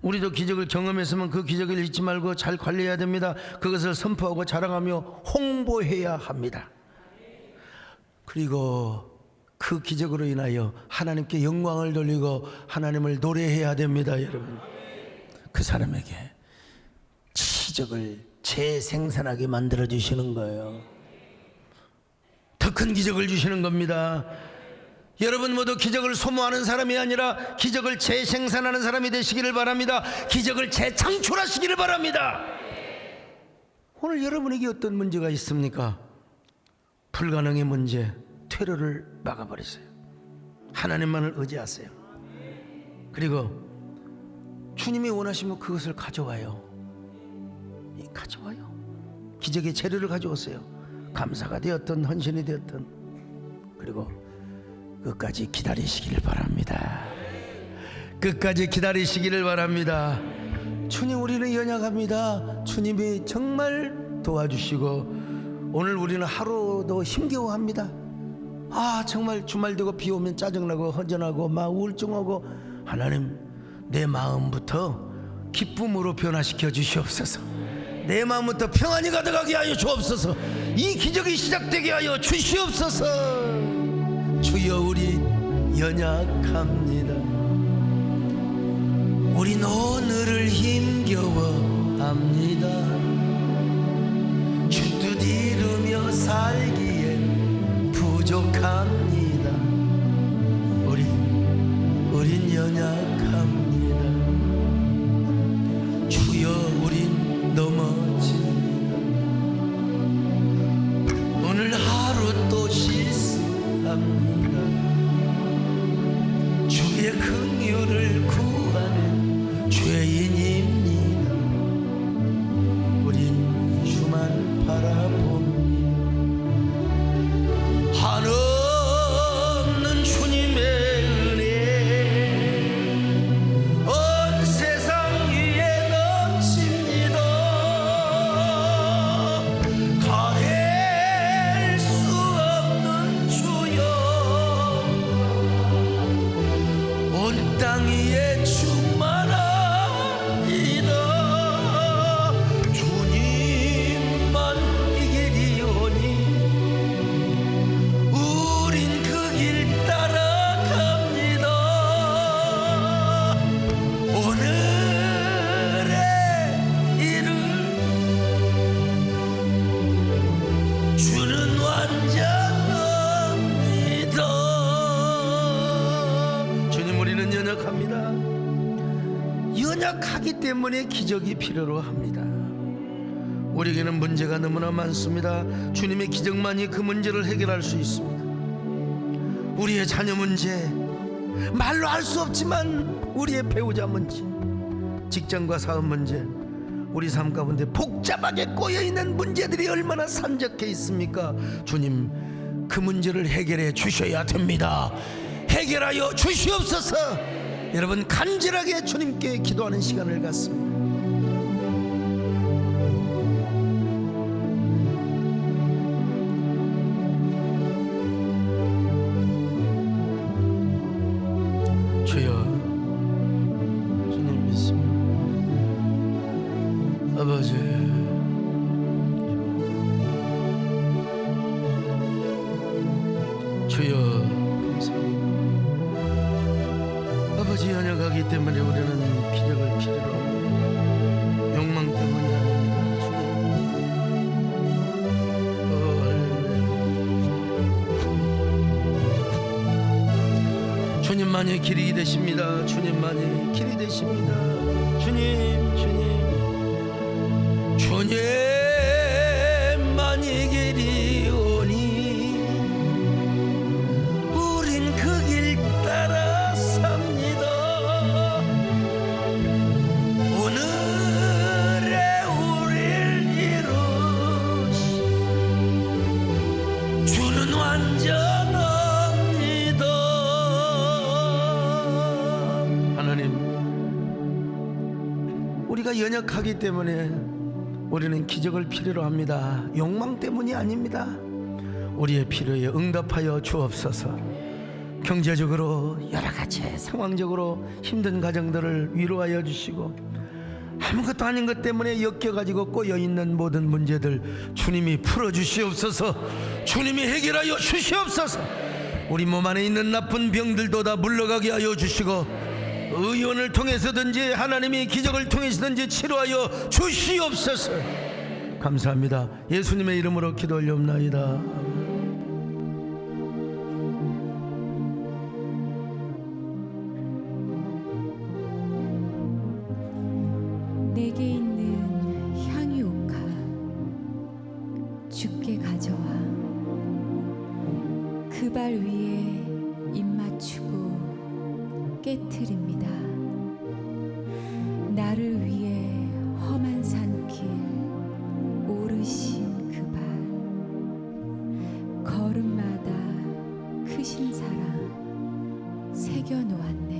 우리도 기적을 경험했으면 그 기적을 잊지 말고 잘 관리해야 됩니다. 그것을 선포하고 자랑하며 홍보해야 합니다. 그리고 그 기적으로 인하여 하나님께 영광을 돌리고 하나님을 노래해야 됩니다. 여러분 그 사람에게 기적을 재생산하게 만들어 주시는 거예요. 더 큰 기적을 주시는 겁니다. 여러분 모두 기적을 소모하는 사람이 아니라 기적을 재생산하는 사람이 되시기를 바랍니다. 기적을 재창출하시기를 바랍니다. 오늘 여러분에게 어떤 문제가 있습니까? 불가능의 문제, 퇴로를 막아버리세요. 하나님만을 의지하세요. 그리고 주님이 원하시면 그것을 가져와요. 가져와요. 기적의 재료를 가져오세요. 감사가 되었든 헌신이 되었든. 그리고 끝까지 기다리시기를 바랍니다. 끝까지 기다리시기를 바랍니다. 주님 우리는 연약합니다. 주님이 정말 도와주시고 오늘 우리는 하루도 힘겨워합니다. 정말 주말 되고 비 오면 짜증나고 허전하고 막 우울증하고 하나님 내 마음부터 기쁨으로 변화시켜 주시옵소서. 내 마음부터 평안이 가득하게 하여 주옵소서. 이 기적이 시작되게 하여 주시옵소서. 주여 우리 연약합니다. 우린 오늘을 힘겨워합니다. 주뜻 이루며 살기엔 부족합니다. 우린 연약합니다. 주여 우린 넘어집니다. 오늘 하루 또 실수합니다. 주의 긍휼을 구하는 죄인입니다. 우린 주만 바라봅니다. 한없는 주님의 은혜 온 세상 위에 넘칩니다. 가릴 수 없는 주여 온 땅 위에 충만합니다. 주님만 이기리오니 우린 그 길 따라갑니다. 오늘의 일을 주는 완전합니다. 주님 우리는 연약합니다. 연약하기 때문에 기적이 필요로 합니다. 우리에게는 문제가 너무나 많습니다. 주님의 기적만이 그 문제를 해결할 수 있습니다. 우리의 자녀 문제, 말로 할 수 없지만 우리의 배우자 문제, 직장과 사업 문제, 우리 삶 가운데 복잡하게 꼬여있는 문제들이 얼마나 산적해 있습니까? 주님, 그 문제를 해결해 주셔야 됩니다. 해결하여 주시옵소서. 여러분, 간절하게 주님께 기도하는 시간을 갖습니다. 주여, 주님 믿습니다. 아버지, 주여 감사합니다. 아버지, 연약하기 때문에 우리는 기적을 필요로 합니다. 욕망 때문이 아닙니다. 주님, 주님만이 길이 되십니다. 주님만이 길이 되십니다. 주님, 주님, 주님만이 길이 오니 우린 그 길 따라 삽니다. 오늘의 우릴 이루시 주는 완전합니다. 하나님, 우리가 연약하기 때문에 우리는 기적을 필요로 합니다. 욕망 때문이 아닙니다. 우리의 필요에 응답하여 주옵소서. 경제적으로 여러가지 상황적으로 힘든 가정들을 위로하여 주시고, 아무것도 아닌 것 때문에 엮여가지고 꼬여있는 모든 문제들 주님이 풀어주시옵소서. 주님이 해결하여 주시옵소서. 우리 몸 안에 있는 나쁜 병들도 다 물러가게 하여 주시고, 의원을 통해서든지 하나님이 기적을 통해서든지 치료하여 주시옵소서. 감사합니다. 예수님의 이름으로 기도 올려옵나이다. 내게 있는 향유옥화 주께 가져와 그 발 위에 입 맞추고 깨트립니다. 나를 위해 험한 산길 오르신 그 발, 걸음마다 크신 사랑 새겨 놓았네.